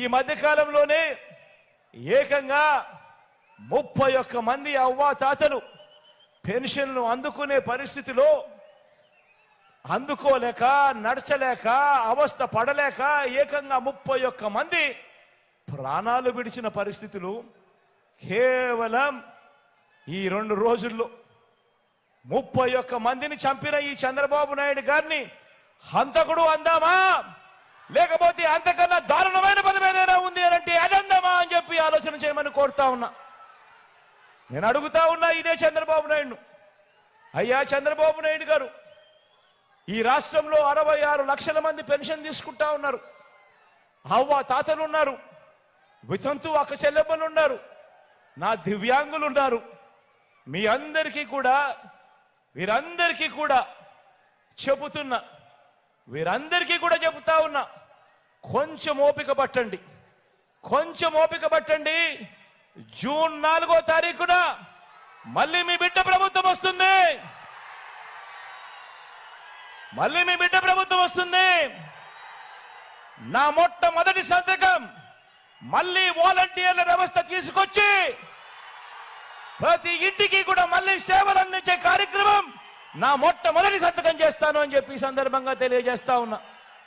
ఈ మధ్యకాలంలోనే ఏకంగా 31 మంది అవ్వాతాతలు పెన్షన్లు అందుకునే పరిస్థితిలో అందుకోలేక నడచలేక అవస్థ పడలేక ఏకంగా 31 మంది ప్రాణాలు విడిచిన పరిస్థితులు కేవలం ఈ 2 రోజుల్లో 31 మందిని చంపిన ఈ చంద్రబాబు నాయుడు గారిని హంతకుడు అందామా, లేకపోతే అంతకన్నా దారుణమైన పదమేదైనా ఉంది అంటే అదందామా అని చెప్పి ఆలోచన చేయమని కోరుతా ఉన్నా. నేను అడుగుతా ఉన్నా ఇదే చంద్రబాబు నాయుడు, అయ్యా చంద్రబాబు నాయుడు గారు, ఈ రాష్ట్రంలో 66 లక్షల మంది పెన్షన్ తీసుకుంటా ఉన్నారు. అవ్వ తాతలు ఉన్నారు, వితంతు అక్క చెల్లెమ్మలు ఉన్నారు, నా దివ్యాంగులు ఉన్నారు. మీ అందరికీ కూడా వీరందరికీ కూడా చెబుతున్నా, వీరందరికీ కూడా చెబుతా ఉన్నా, కొంచెం ఓపిక పట్టండి, కొంచెం ఓపిక పట్టండి. జూన్ 4వ తారీఖున మళ్ళీ మీ బిడ్డ ప్రభుత్వం వస్తుంది, మళ్ళీ మీ బిడ్డ ప్రభుత్వం వస్తుంది. నా మొట్టమొదటి సంతకం మళ్ళీ వాలంటీర్ల వ్యవస్థ తీసుకొచ్చి ప్రతి ఇంటికి కూడా మళ్ళీ సేవలు అందించే కార్యక్రమం నా మొట్టమొదటి సంతకం చేస్తాను అని చెప్పి సందర్భంగా తెలియజేస్తా ఉన్నా.